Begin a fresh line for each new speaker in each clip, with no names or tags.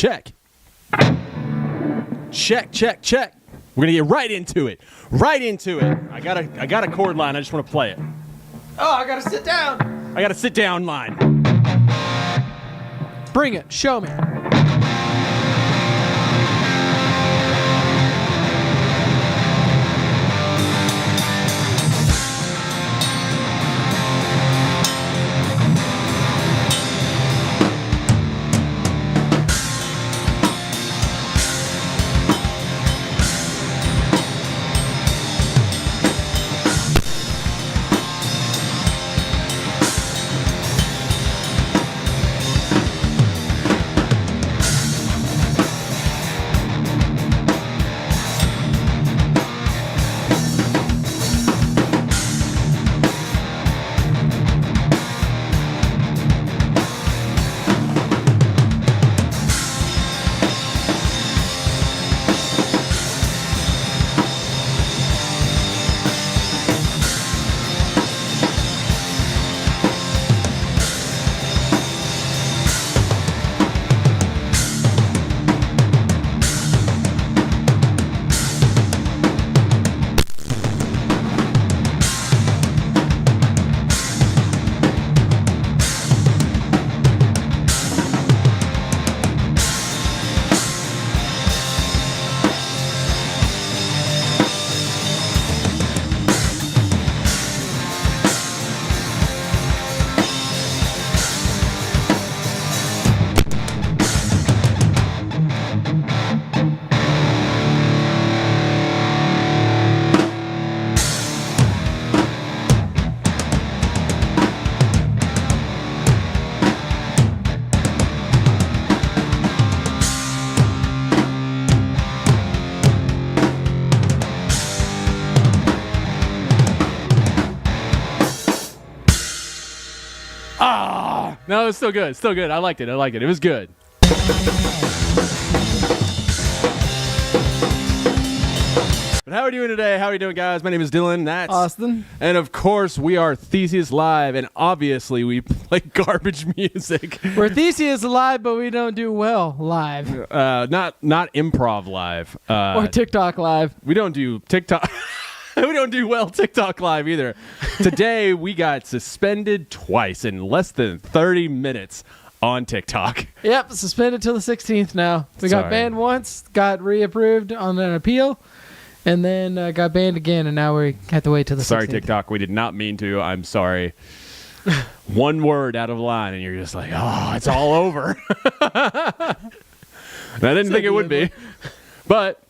Check. Check, check, check. We're gonna get right into it. Right into it. I got a chord line. I just want to play it.
Oh, I gotta sit down.
I got a sit down line.
Bring it. Show me.
No, it's still good. Still good. I liked it. It was good. But how are we doing today? How are we doing, guys? My name is Dylan. That's
Austin.
And of course, we are Theseus Live, and obviously, we play garbage music.
We're Theseus live, but we don't do well live.
Not improv live.
Or TikTok live.
We don't do TikTok. We don't do well TikTok live either. Today, we got suspended twice in less than 30 minutes on TikTok.
Yep, suspended till the 16th now. We got banned once, got reapproved on an appeal, and then got banned again, and now we have to wait till the 16th.
Sorry, TikTok. We did not mean to. I'm sorry. One word out of line, and you're just like, oh, it's all over. I didn't think it would be. But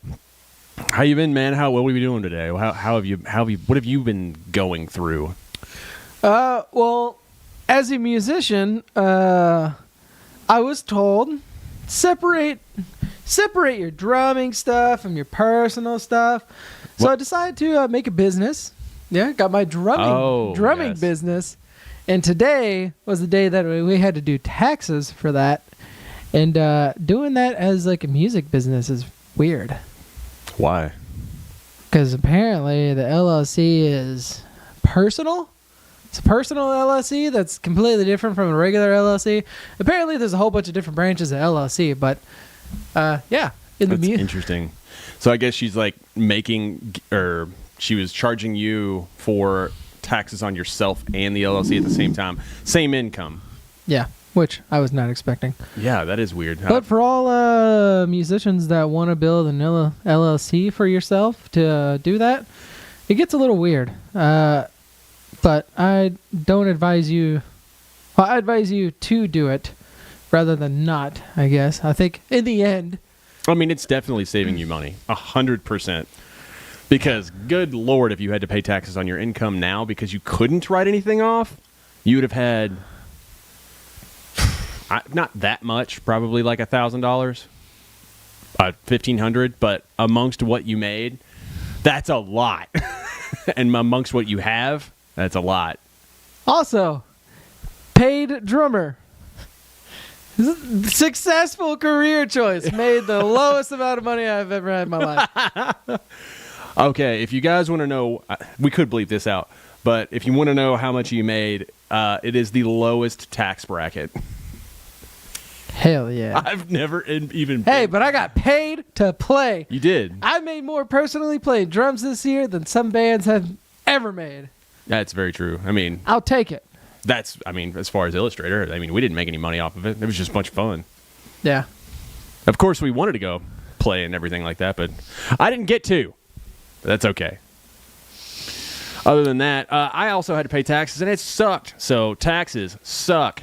how you been, man? What are we doing today? What have you been going through?
Well, as a musician, I was told separate your drumming stuff from your personal stuff. So I decided to make a business. Yeah, got my drumming business. And today was the day that we had to do taxes for that. And doing that as like a music business is weird.
Why?
Because apparently the LLC is personal. It's a personal LLC that's completely different from a regular LLC. Apparently there's a whole bunch of different branches of LLC, but yeah.
That's interesting. So I guess she's like she was charging you for taxes on yourself and the LLC at the same time. Same income.
Yeah, which I was not expecting.
Yeah, that is weird.
But for all musicians that want to build an LLC for yourself to do that, it gets a little weird. But I don't advise you. Well, I advise you to do it rather than not, I guess. I think in the end.
I mean, it's definitely saving you money. 100%. Because, good Lord, if you had to pay taxes on your income now because you couldn't write anything off, you would have had not that much, probably like $1,000, $1,500, but amongst what you made, that's a lot. And amongst what you have, that's a lot.
Also, paid drummer. Successful career choice. Made the lowest amount of money I've ever had in my life.
Okay, if you guys want to know, we could bleep this out, but if you want to know how much you made, it is the lowest tax bracket.
Hell yeah.
I've never even.
Hey, but I got paid to play.
You did.
I made more personally playing drums this year than some bands have ever made.
That's very true. I mean,
I'll take it.
as far as Illustrator, I mean, we didn't make any money off of it. It was just a bunch of fun.
Yeah.
Of course, we wanted to go play and everything like that, but I didn't get to. But that's okay. Other than that, I also had to pay taxes, and it sucked. So taxes suck.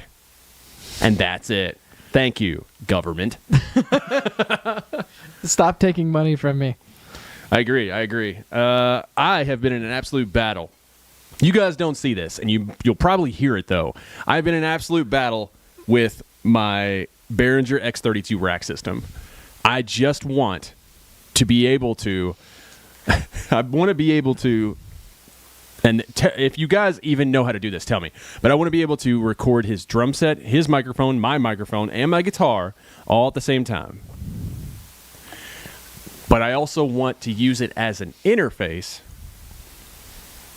And that's it. Thank you, government.
Stop taking money from me.
I agree. I have been in an absolute battle. You guys don't see this, and you'll probably hear it, though. I've been in an absolute battle with my Behringer X32 rack system. I just want to be able to... I want to be able to... And if you guys even know how to do this, tell me. But I want to be able to record his drum set, his microphone, my microphone, and my guitar all at the same time. But I also want to use it as an interface.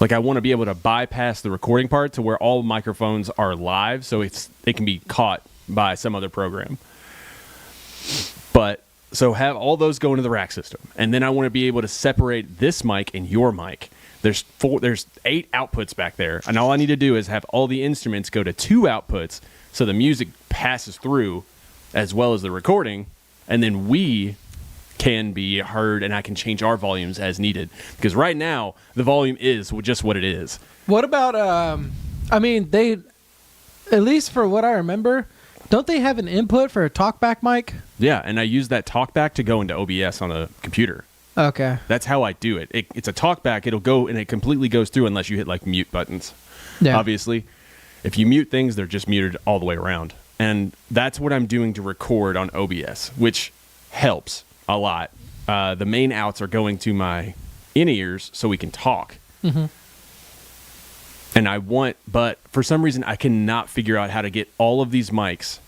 Like, I want to be able to bypass the recording part to where all microphones are live, so it can be caught by some other program. But so have all those go into the rack system, and then I want to be able to separate this mic and your mic. There's 8 outputs back there, and all I need to do is have all the instruments go to 2 outputs, so the music passes through as well as the recording, and then we can be heard, and I can change our volumes as needed. Because right now, the volume is just what it is.
What about, I mean, they, at least for what I remember, don't they have an input for a talkback mic?
Yeah, and I use that talkback to go into OBS on a computer.
Okay.
That's how I do it. It's a talkback. It'll go, and it completely goes through unless you hit, like, mute buttons.
Yeah.
Obviously. If you mute things, they're just muted all the way around. And that's what I'm doing to record on OBS, which helps a lot. The main outs are going to my in-ears so we can talk.
Mm-hmm.
And but for some reason, I cannot figure out how to get all of these mics,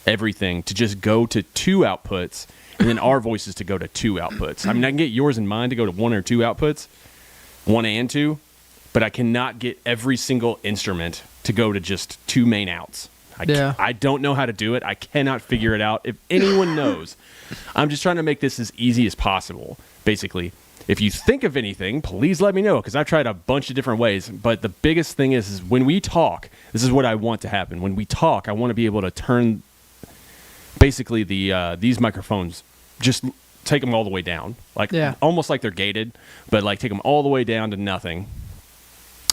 everything, to just go to 2 outputs, and then our voices to go to 2 outputs. I mean, I can get yours and mine to go to 1 or 2 outputs, 1 and 2, but I cannot get every single instrument to go to just 2 main outs. I don't know how to do it. I cannot figure it out. If anyone knows, I'm just trying to make this as easy as possible, basically. If you think of anything, please let me know, because I've tried a bunch of different ways. But the biggest thing is when we talk, this is what I want to happen. When we talk, I want to be able to turn basically these microphones, just take them all the way down. Almost like they're gated, but like take them all the way down to nothing.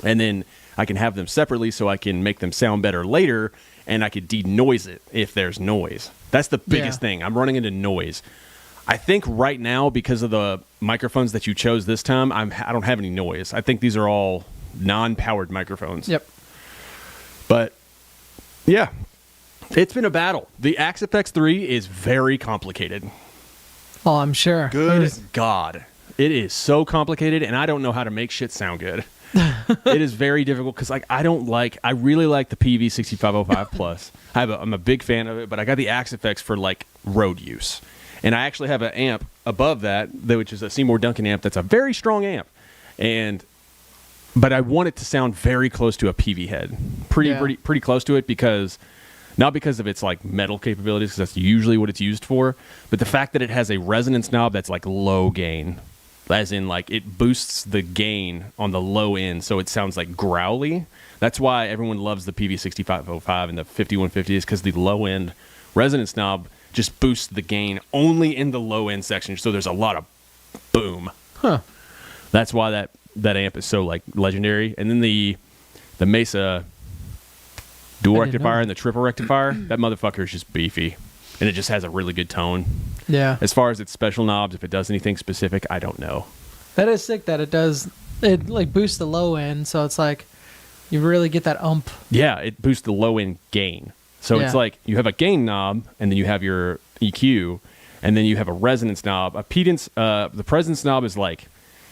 And then I can have them separately so I can make them sound better later, and I could denoise it if there's noise. That's the biggest thing. I'm running into noise. I think right now, because of the microphones that you chose this time, I don't have any noise. I think these are all non-powered microphones.
Yep.
But, yeah, it's been a battle. The Axe FX3 is very complicated.
Oh, I'm sure.
Good God. It is so complicated, and I don't know how to make shit sound good. It is very difficult because I really like the PV6505 Plus. I'm a big fan of it, but I got the Axe FX for like road use. And I actually have an amp above that, which is a Seymour Duncan amp that's a very strong amp. But I want it to sound very close to a PV head. Pretty close to it, because not because of its like metal capabilities, because that's usually what it's used for, but the fact that it has a resonance knob that's like low gain. As in, like, it boosts the gain on the low end, so it sounds like growly. That's why everyone loves the PV6505 and the 5150, is because the low end resonance knob just boosts the gain only in the low end section, so there's a lot of boom.
Huh.
That's why that amp is so like legendary. And then the Mesa dual rectifier and the triple rectifier, that motherfucker is just beefy, and it just has a really good tone.
Yeah.
As far as its special knobs, if it does anything specific, I don't know.
That is sick that it like boosts the low end, so it's like you really get that ump.
Yeah, it boosts the low end gain. So it's like you have a gain knob, and then you have your EQ, and then you have a resonance knob. The presence knob is like,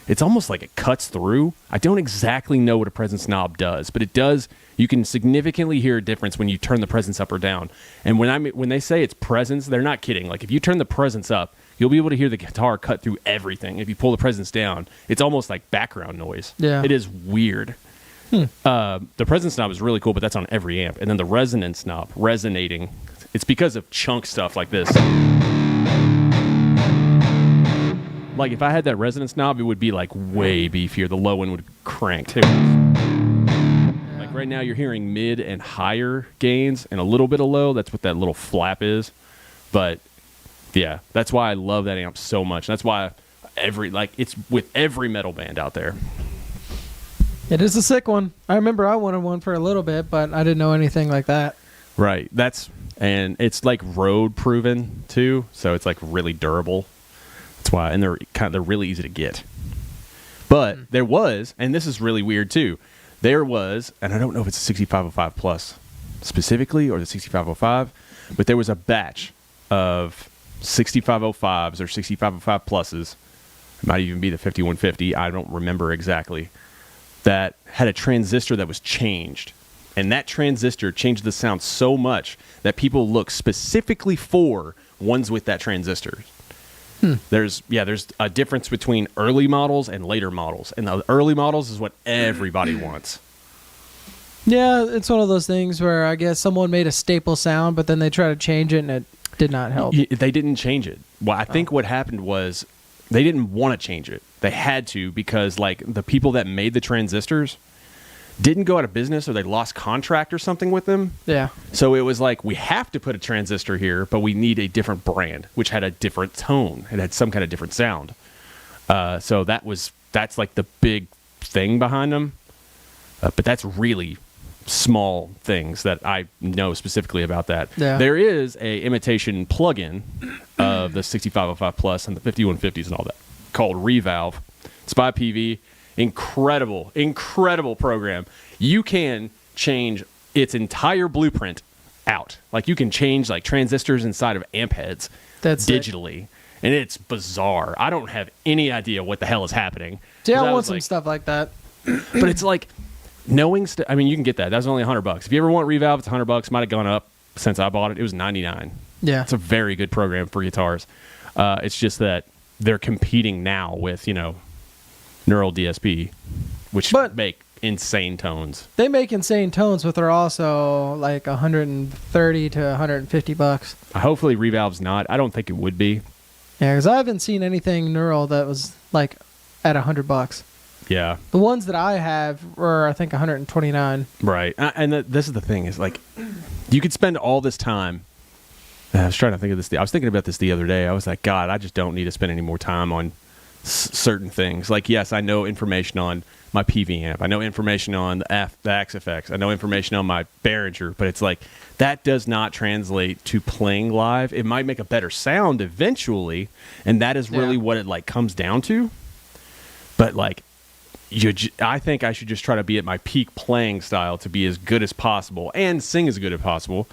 it's almost like it cuts through. I don't exactly know what a presence knob does, but it does. You can significantly hear a difference when you turn the presence up or down. And when they say it's presence, they're not kidding. Like, if you turn the presence up, you'll be able to hear the guitar cut through everything. If you pull the presence down, it's almost like background noise.
Yeah.
It is weird. The presence knob is really cool, but that's on every amp. And then the resonance knob, resonating, It's because of chunk stuff like this. Like if I had that resonance knob, it would be like way beefier. The low end would crank too. Like right now you're hearing mid and higher gains and a little bit of low. That's what that little flap is. But yeah, that's why I love that amp so much. That's why it's with every metal band out there.
It is a sick one. I remember I wanted one for a little bit, but I didn't know anything like that.
Right. And it's like road proven too, so it's like really durable. That's why, and they're really easy to get. But there was, and this is really weird too. There was, and I don't know if it's a 6505 Plus specifically or the 6505, but there was a batch of 6505s or 6505 Pluses. It might even be the 5150. I don't remember exactly. That had a transistor that was changed. And that transistor changed the sound so much that people look specifically for ones with that transistor. There's a difference between early models and later models. And the early models is what everybody wants.
Yeah, it's one of those things where I guess someone made a staple sound, but then they try to change it and it did not help.
They didn't change it. Well, I think what happened was they didn't want to change it. They had to because like the people that made the transistors didn't go out of business or they lost contract or something with them. Yeah. So it was like, we have to put a transistor here, but we need a different brand, which had a different tone. It had some kind of different sound. So that's like the big thing behind them. But that's really small things that I know specifically about that. Yeah. There is a imitation plugin of the 6505 Plus and the 5150s and all that called Revalve. It's by PV. Incredible program. You can change its entire blueprint out. Like you can change like transistors inside of amp heads digitally. And it's bizarre. I don't have any idea what the hell is happening.
See, I want some stuff like that.
But it's like knowing I mean, you can get that. That's only $100. If you ever want Revalve, it's $100. Might have gone up since I bought it. It was $99. Yeah. It's a very good program for guitars. It's just that they're competing now with, Neural DSP, which make insane tones.
They make insane tones, but they're also like $130 to $150.
Hopefully Revalve's not. I don't think it would be.
Yeah, because I haven't seen anything Neural that was like at $100. Yeah. The ones that I have were, I think, $129.
Right. And this is the thing is like, you could spend all this time. I was trying to think of this. I was thinking about this the other day. I was like, God, I just don't need to spend any more time on certain things. Like, yes, I know information on my PV amp. I know information on the XFX. I know information on my Behringer, but it's like that does not translate to playing live. It might make a better sound eventually, and that is really what it like comes down to. But like, I think I should just try to be at my peak playing style to be as good as possible and sing as good as possible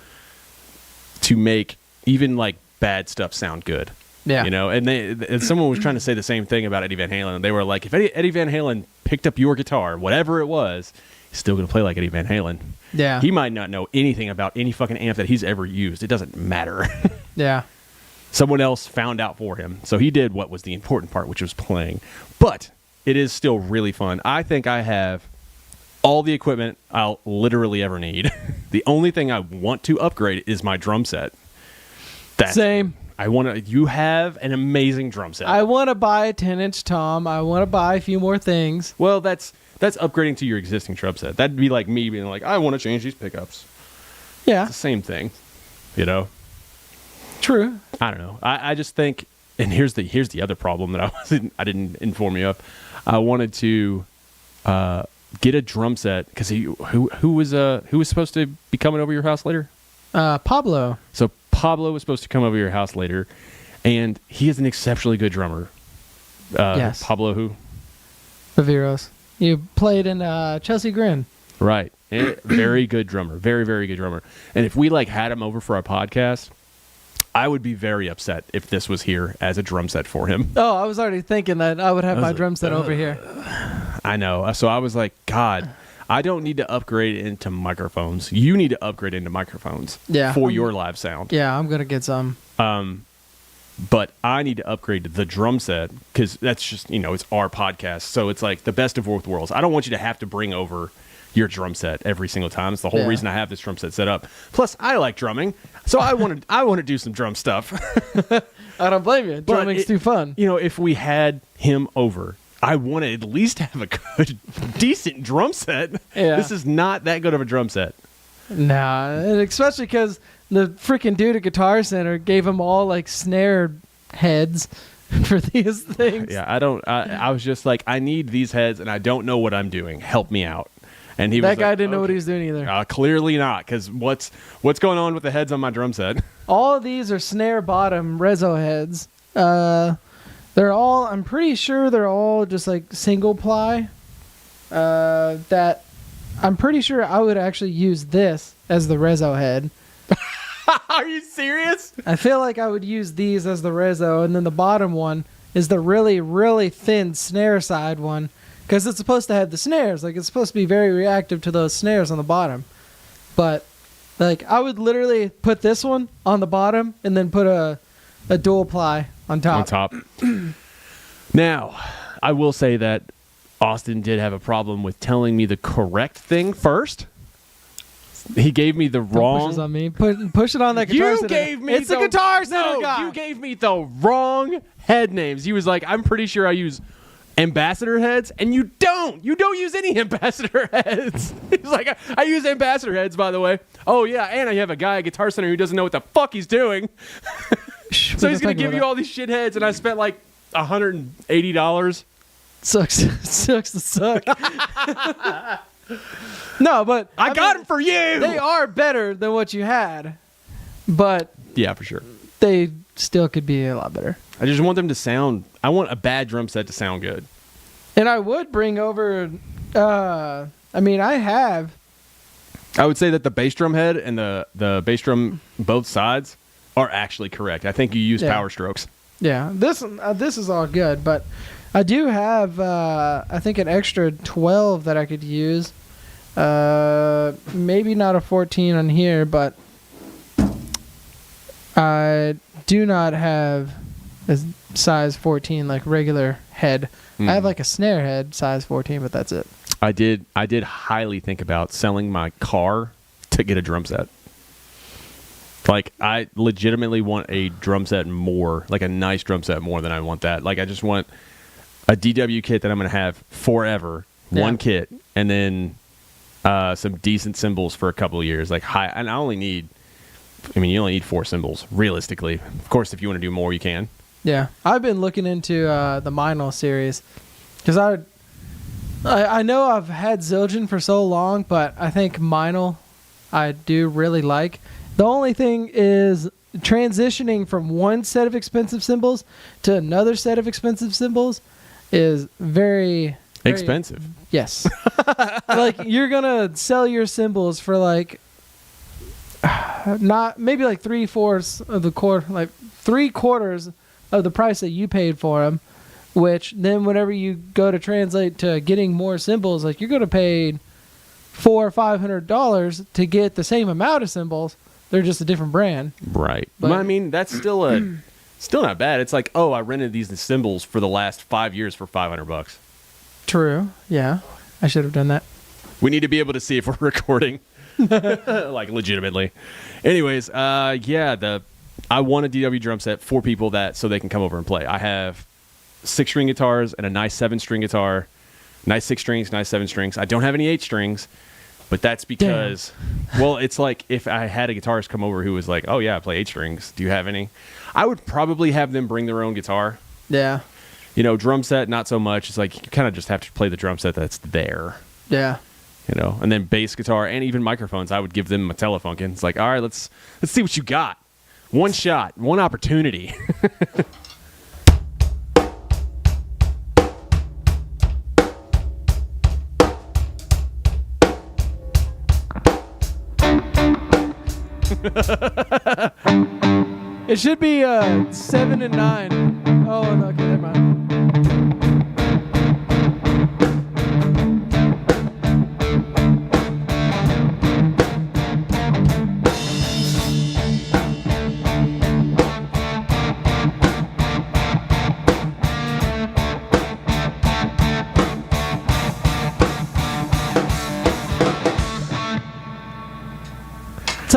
to make even like bad stuff sound good. Yeah. And someone was trying to say the same thing about Eddie Van Halen. They were like, if Eddie Van Halen picked up your guitar, whatever it was, he's still going to play like Eddie Van Halen. Yeah. He might not know anything about any fucking amp that he's ever used. It doesn't matter. Yeah. Someone else found out for him. So he did what was the important part, which was playing. But it is still really fun. I think I have all the equipment I'll literally ever need. The only thing I want to upgrade is my drum set.
Same.
You have an amazing drum set.
I want to buy a 10-inch tom. I want to buy a few more things.
Well, that's upgrading to your existing drum set. That'd be like me being like, I want to change these pickups. Yeah. It's the same thing, True. I don't know. I just think, and here's the other problem that I didn't inform you of. I wanted to get a drum set because who was supposed to be coming over your house later?
Pablo.
So Pablo was supposed to come over your house later, and he is an exceptionally good drummer. Yes. Pablo who?
Viveros. You played in Chelsea Grin.
Right. Very good drummer. Very, very good drummer. And if we had him over for our podcast, I would be very upset if this was here as a drum set for him.
Oh, I was already thinking that I would have my drum set over here.
I know. So I was like, God, I don't need to upgrade into microphones. You need to upgrade into microphones for your live sound.
Yeah, I'm going to get some.
But I need to upgrade the drum set because that's just, it's our podcast. So it's like the best of both worlds. I don't want you to have to bring over, your drum set every single time. It's the whole
Yeah.
reason I have this drum set set up. Plus, I like drumming, so I want to do some drum stuff.
I don't blame you.
But
Drumming's too fun.
You know, if we had him over, I want to at least have a good, decent drum set.
Yeah.
This is not that good of a drum set.
Nah, and especially because the freaking dude at Guitar Center gave them all like snare heads for these things.
Yeah, I was just like, I need these heads, and I don't know what I'm doing. Help me out. And he
That
was
guy
like,
didn't know what
"Okay."
he was doing either.
Clearly not, because what's going on with the heads on my drum set?
All of these are snare bottom Rezo heads. They're all, I'm pretty sure they're all just like single ply. That I'm pretty sure I would actually use this as the Rezo head.
Are you serious?
I feel like I would use these as the Rezo, and then the bottom one is the really, really thin snare side one, because it's supposed to have the snares. Like, it's supposed to be very reactive to those snares on the bottom. But, like, I would literally put this one on the bottom and then put a dual ply on top.
On top. Now, I will say that Austin did have a problem with telling me the correct thing first. He gave me the
Don't
wrong.
push this on me. Push it on that guitar
You
center.
gave me
It's the Guitar Center
No,
guy.
you gave me the wrong head names. He was like, I'm pretty sure I use ambassador heads, and you don't. You don't use any ambassador heads. He's like, I use ambassador heads, by the way. Oh, yeah, and I have a guy at Guitar Center who doesn't know what the fuck he's doing. So he's going to give you all these shit heads, and I spent like $180.
Sucks to suck. No, but
I got them for you.
They are better than what you had, but
Yeah, for sure.
they still could be a lot better.
I just want them to sound. I want a bad drum set to sound good.
And I would bring over. I mean, I have.
I would say that the bass drum head and the bass drum both sides are actually correct. I think you use
Yeah.
power strokes.
Yeah, this is all good, but I do have. I think an extra 12 that I could use. Maybe not a 14 on here, but I do not have a size 14 like regular head. I have like a snare head size 14, but that's it.
I did highly think about selling my car to get a drum set. Like, I legitimately want a drum set more, like a nice drum set more than I want that. Like, I just want a DW kit that I'm going to have forever, one kit, and then some decent cymbals for a couple of years. Like, and you only need 4 cymbals, realistically. Of course, if you want to do more, you can.
Yeah, I've been looking into the Meinl series because I know I've had Zildjian for so long, but I think Meinl I do really like. The only thing is transitioning from one set of expensive cymbals to another set of expensive cymbals is very
Expensive.
Yes. Like, you're going to sell your cymbals for like not maybe like 3/4 of the quarter, like 3/4 of the price that you paid for them, which then whenever you go to translate to getting more cymbals, like you're going to pay $400 or $500 to get the same amount of cymbals. They're just a different brand.
Right.
But-
I mean, that's still not bad. It's like, oh, I rented these cymbals for the last 5 years for $500.
True. Yeah. I should have done that.
We need to be able to see if we're recording, like, legitimately. Anyways, yeah, I want a DW drum set for people so they can come over and play. I have 6-string guitars and a nice 7-string guitar, nice 6 strings, nice 7 strings. I don't have any 8 strings, but that's because, well, it's like if I had a guitarist come over who was like, oh yeah, I play 8 strings. Do you have any? I would probably have them bring their own guitar.
Yeah.
You know, drum set, not so much. It's like you kind of just have to play the drum set that's there.
Yeah.
You know, and then bass guitar and even microphones, I would give them a Telefunken. It's like, all right, let's see what you got. One shot, one opportunity.
It should be 7 and 9. Oh, no, okay, never mind.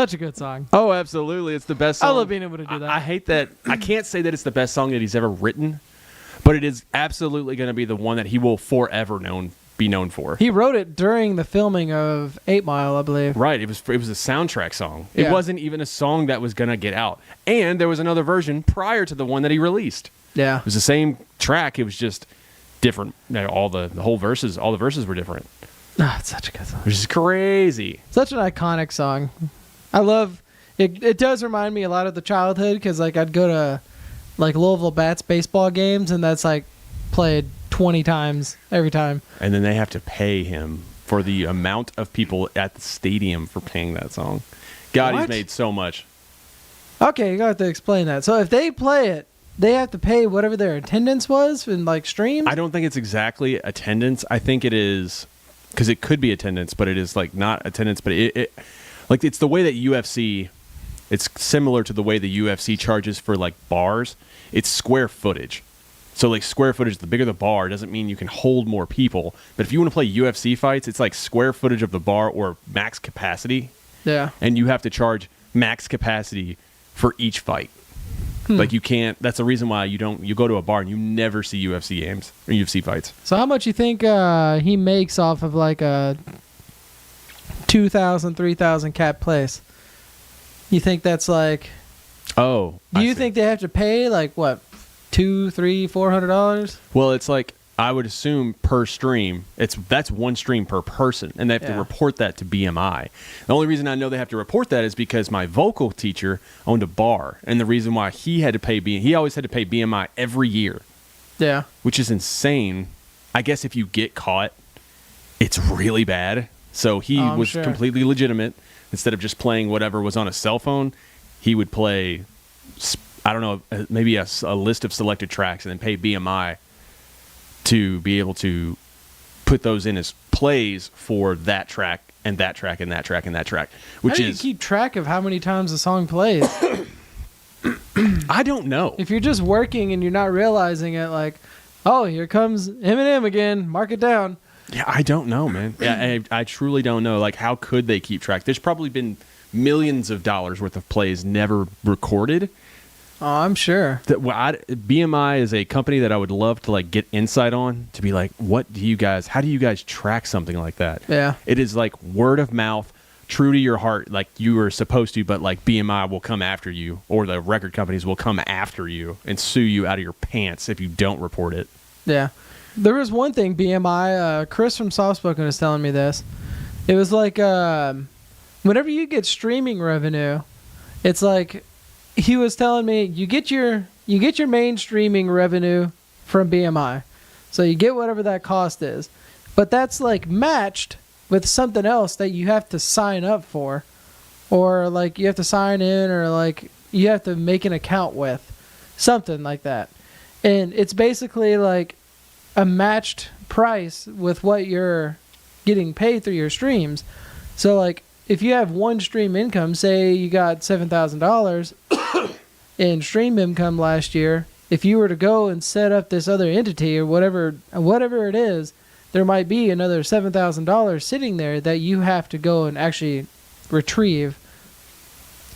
Such a good song.
Oh, absolutely. It's the best song.
I love being able to do that.
I hate that. I can't say that it's the best song that he's ever written, but it is absolutely going to be the one that he will forever be known for.
He wrote it during the filming of 8 Mile, I believe.
Right. It was a soundtrack song.
Yeah.
It wasn't even a song that was going to get out. And there was another version prior to the one that he released.
Yeah.
It was the same track. It was just different. All the verses were different.
Ah, it's such a good song.
Which is crazy.
Such an iconic song. I love it. It does remind me a lot of the childhood because like I'd go to like Louisville Bats baseball games and that's like played 20 times every time.
And then they have to pay him for the amount of people at the stadium for playing that song. God,
What?
he's made so much.
Okay, you got to explain that. So if they play it, they have to pay whatever their attendance was in like streams.
I don't think it's exactly attendance. I think it is because it could be attendance, but it is like not attendance. But it like it's the way that UFC. It's similar to the way the UFC charges for like bars. It's square footage. So like square footage, the bigger the bar doesn't mean you can hold more people. But if you want to play UFC fights, it's like square footage of the bar or max capacity.
Yeah.
And you have to charge max capacity for each fight. Like you can't. That's the reason why you go to a bar and you never see UFC games or UFC fights.
So how much you think he makes off of like a 2,000, 3,000 cap place? You think that's like?
Oh,
Do you think they have to pay like what, $200, $300, $400?
Well, it's like I would assume per stream. That's one stream per person, and they have to report that to BMI. The only reason I know they have to report that is because my vocal teacher owned a bar, and the reason why he always had to pay BMI every year.
Yeah.
Which is insane. I guess if you get caught, it's really bad. So he was completely legitimate. Instead of just playing whatever was on a cell phone, he would play, I don't know, maybe a list of selected tracks and then pay BMI to be able to put those in as plays for that track and that track and that track and that track. Which
how do you keep track of how many times a song plays?
I don't know.
If you're just working and you're not realizing it, like, oh, here comes Eminem again, mark it down.
Yeah, I don't know, man. Yeah, I truly don't know. Like, how could they keep track? There's probably been millions of dollars worth of plays never recorded.
Oh, I'm sure.
BMI is a company that I would love to like get insight on, to be like, how do you guys track something like that?
Yeah.
It is like word of mouth, true to your heart, like you were supposed to, but like BMI will come after you, or the record companies will come after you and sue you out of your pants if you don't report it.
Yeah. There was one thing, BMI, Chris from Softspoken was telling me this. It was like, whenever you get streaming revenue, it's like, he was telling me you get your main streaming revenue from BMI. So you get whatever that cost is. But that's like matched with something else that you have to sign up for, or like you have to sign in, or like you have to make an account with, something like that. And it's basically like a matched price with what you're getting paid through your streams. So like if you have one stream income, say you got $7,000 in stream income last year, if you were to go and set up this other entity or whatever it is, there might be another $7,000 sitting there that you have to go and actually retrieve.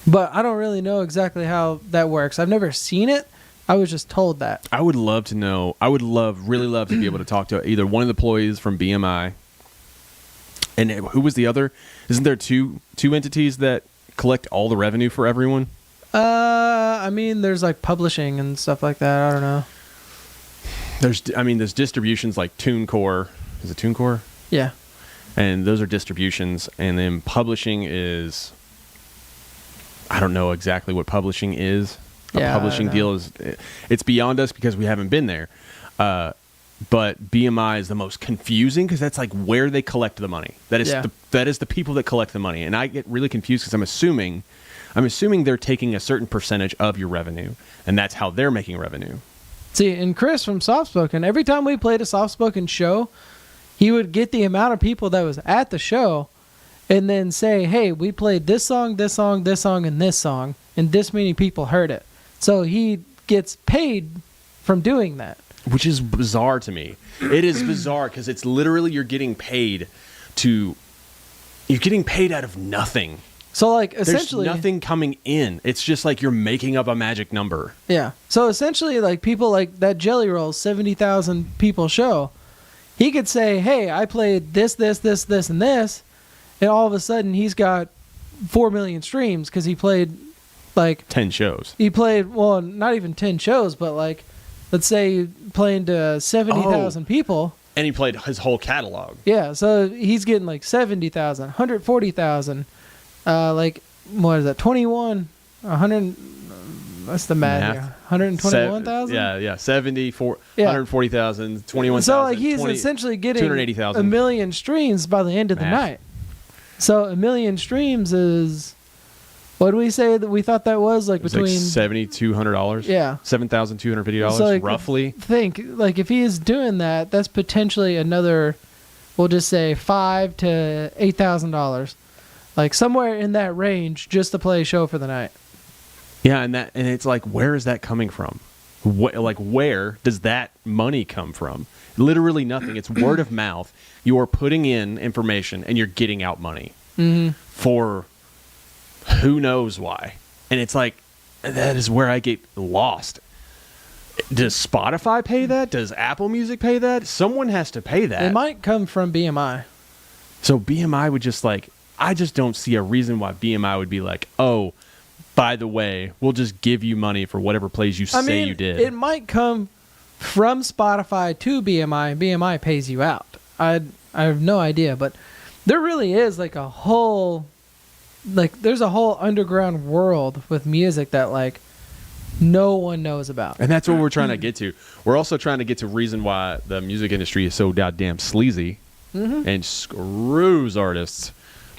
But I don't really know exactly how that works. I've never seen it. I was just told that.
I would love to know. I would really love to be able to talk to either one of the employees from BMI. And who was the other? Isn't there two entities that collect all the revenue for everyone?
I mean, there's like publishing and stuff like that. I don't know.
There's distributions like TuneCore. Is it TuneCore?
Yeah.
And those are distributions. And then publishing is, I don't know exactly what publishing is. A publishing deal it's beyond us because we haven't been there. But BMI is the most confusing because that's like where they collect the money. That is the people that collect the money. And I get really confused because I'm assuming they're taking a certain percentage of your revenue, and that's how they're making revenue.
See, and Chris from Softspoken, every time we played a Softspoken show, he would get the amount of people that was at the show and then say, hey, we played this song, this song, this song, and this song, and this many people heard it. So he gets paid from doing that.
Which is bizarre to me. It is bizarre because it's literally you're getting paid out of nothing.
So like
There's
essentially
nothing coming in. It's just like you're making up a magic number.
Yeah. So essentially, like people like that Jelly Roll 70,000 people show, he could say, "Hey, I played this, and this," and all of a sudden he's got 4 million streams because he played like
10 shows.
He played well, not even 10 shows, but like let's say playing to 70,000 people.
And he played his whole catalog.
Yeah. So he's getting like 70,000, 140,000. Like what is that? 21, 100. What's the math here? 121,000.
Yeah. 74,
Yeah.
140,000, 21,000.
So like he's essentially getting
280,000.
a million streams by the end of the night. So a million streams is, what do we say that we thought that was like between
$7,200?
Yeah,
$7,250
so like,
roughly.
Think like if he is doing that, that's potentially another, we'll just say $5,000 to $8,000. Like somewhere in that range just to play a show for the night.
Yeah, and it's like, where is that coming from? Where does that money come from? Literally nothing. It's word of mouth. You are putting in information and you're getting out money for who knows why. And it's like, that is where I get lost. Does Spotify pay that? Does Apple Music pay that? Someone has to pay that.
It might come from BMI.
So BMI would just like, I just don't see a reason why BMI would be like, oh, by the way, we'll just give you money for whatever plays you say you did.
It might come from Spotify to BMI. BMI pays you out. I have no idea, but there really is like a whole, like there's a whole underground world with music that like no one knows about.
And that's what we're trying to get to. We're also trying to get to reason why the music industry is so goddamn sleazy and screws artists.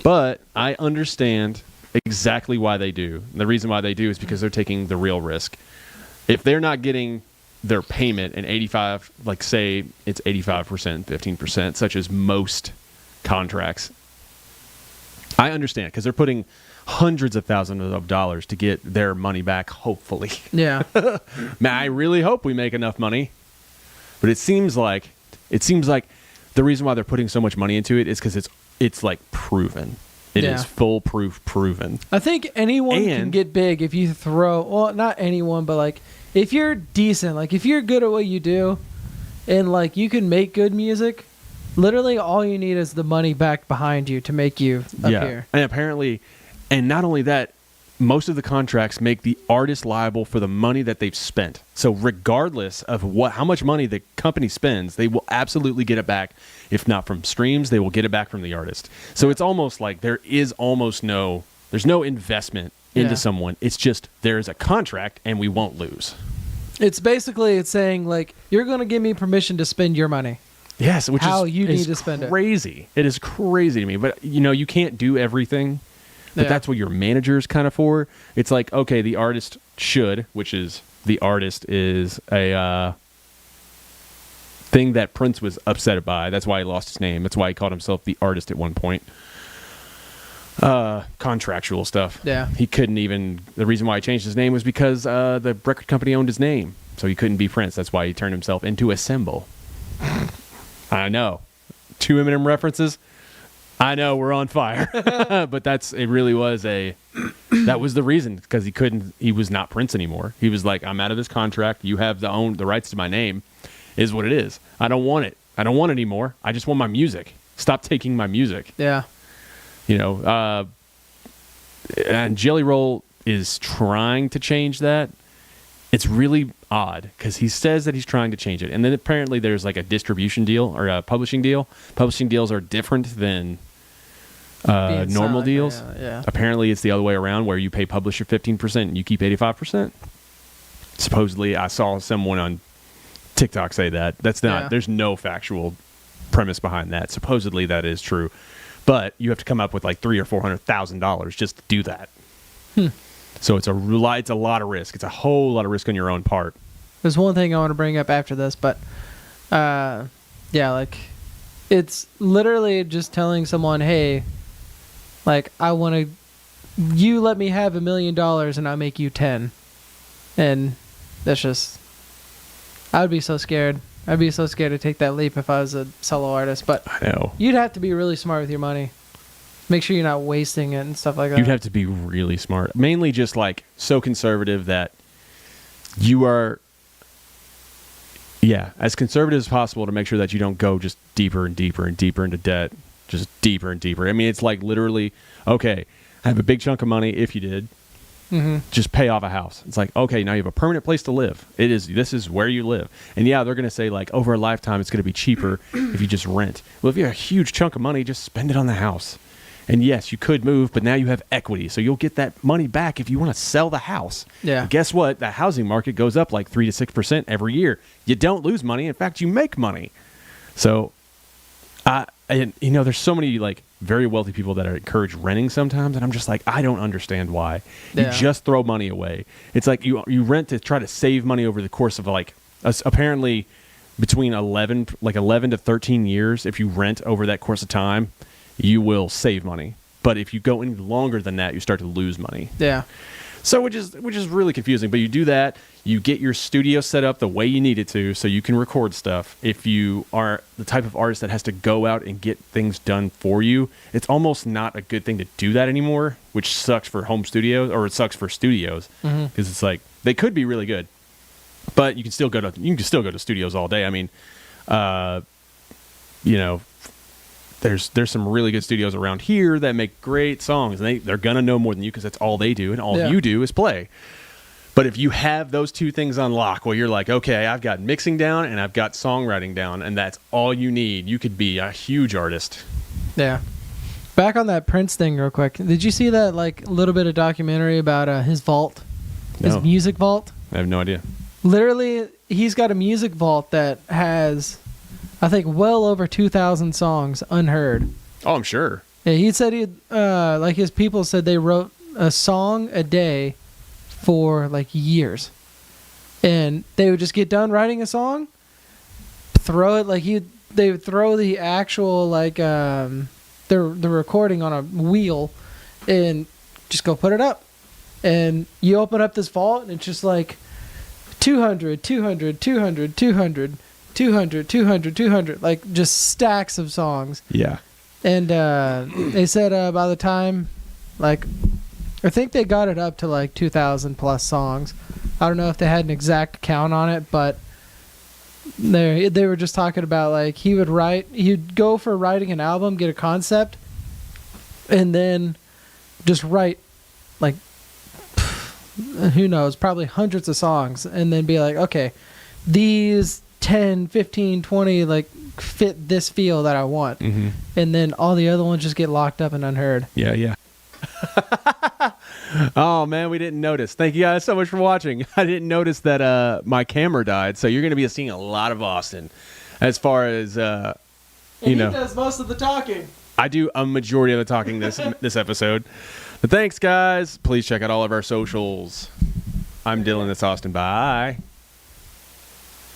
But I understand exactly why they do. And the reason why they do is because they're taking the real risk. If they're not getting their payment and 85, like say it's 85%, 15%, such as most contracts, I understand because they're putting hundreds of thousands of dollars to get their money back, hopefully.
Yeah.
Man, I really hope we make enough money. But it seems like the reason why they're putting so much money into it is because it's like proven. It is foolproof proven.
I think anyone can get big if you throw, well, not anyone, but like if you're decent, like if you're good at what you do and like you can make good music, literally all you need is the money back behind you to make you appear.
And apparently, and not only that, most of the contracts make the artist liable for the money that they've spent. So regardless of how much money the company spends, they will absolutely get it back. If not from streams, they will get it back from the artist. So it's almost like there's no investment into someone. It's just there's a contract and we won't lose.
It's saying like, you're going to give me permission to spend your money.
Yes, which
how
is
you need to spend
crazy. It is crazy to me. But you can't do everything. But that's what your manager's kind of for. It's like, okay, the artist should, which is the artist is a thing that Prince was upset by. That's why he lost his name. That's why he called himself the artist at one point. Contractual stuff.
Yeah.
He couldn't even, the reason why he changed his name was because the record company owned his name. So he couldn't be Prince. That's why he turned himself into a symbol. I know. 2 Eminem references. I know we're on fire, but it really was that was the reason, because he was not Prince anymore. He was like, I'm out of this contract. You have the rights to my name is what it is. I don't want it. I don't want it anymore. I just want my music. Stop taking my music.
Yeah.
And Jelly Roll is trying to change that. It's really odd because he says that he's trying to change it. And then apparently there's like a distribution deal or a publishing deal. Publishing deals are different than normal deals.
Yeah.
Apparently it's the other way around where you pay publisher 15% and you keep 85%. Supposedly I saw someone on TikTok say that. That's not, there's no factual premise behind that. Supposedly that is true. But you have to come up with like $300,000 or $400,000 just to do that. So it's a lot of risk. It's a whole lot of risk on your own part.
There's one thing I want to bring up after this, but like it's literally just telling someone, hey, like you let me have $1 million and I'll make you 10. And that's just, I would be so scared. I'd be so scared to take that leap if I was a solo artist, but
I know.
you'd have to be really smart with your money. Make sure you're not wasting it and stuff like that.
You'd have to be really smart. Mainly just like so conservative that you are, as conservative as possible to make sure that you don't go just deeper and deeper and deeper into debt. Just deeper and deeper. I mean, it's like literally, okay, I have a big chunk of money. If you did, just pay off a house. It's like, okay, now you have a permanent place to live. This is where you live. And yeah, they're going to say like over a lifetime, it's going to be cheaper if you just rent. Well, if you have a huge chunk of money, just spend it on the house. And yes, you could move, but now you have equity. So you'll get that money back if you want to sell the house. Yeah. And guess what? The housing market goes up like 3 to 6% every year. You don't lose money. In fact, you make money. So, and you know, there's so many like very wealthy people that are encourage renting sometimes. And I'm just like, I don't understand why. You just throw money away. It's like you rent to try to save money over the course of like apparently between 11 to 13 years. If you rent over that course of time, you will save money. But if you go any longer than that, you start to lose money. Yeah. So which is really confusing. But you do that, you get your studio set up the way you need it to so you can record stuff. If you are the type of artist that has to go out and get things done for you, it's almost not a good thing to do that anymore, which sucks for home studios, or it sucks for studios, because it's like they could be really good, but you can still go to studios all day. I mean, you know, there's some really good studios around here that make great songs, and they're gonna know more than you because that's all they do, and all you do is play. But if you have those two things on lock, where you're like, okay, I've got mixing down and I've got songwriting down, and that's all you need, you could be a huge artist. Yeah.
Back on that Prince thing real quick. Did you see that like little bit of documentary about his vault? His music vault?
I have no idea.
Literally, he's got a music vault that has, I think, well over 2,000 songs unheard.
Oh, I'm sure.
Yeah, he said like his people said they wrote a song a day for like years, and they would just get done writing a song, throw it they would throw the actual like the recording on a wheel, and just go put it up. And you open up this vault, and it's just like 200, 200, 200, 200. 200, 200, 200, like just stacks of songs. Yeah. And they said by the time, like, I think they got it up to like 2,000 plus songs. I don't know if they had an exact count on it, but they were just talking about like he'd go for writing an album, get a concept, and then just write like, who knows, probably hundreds of songs, and then be like, okay, these 10, 15, 20 like fit this feel that I want. And then all the other ones just get locked up and unheard. Yeah.
Oh man, we didn't notice. Thank you guys so much for watching. I didn't notice that my camera died, so you're going to be seeing a lot of Austin as far as he
does most of the talking.
I do a majority of the talking this episode. But thanks guys. Please check out all of our socials. I'm Dylan, that's Austin. Bye.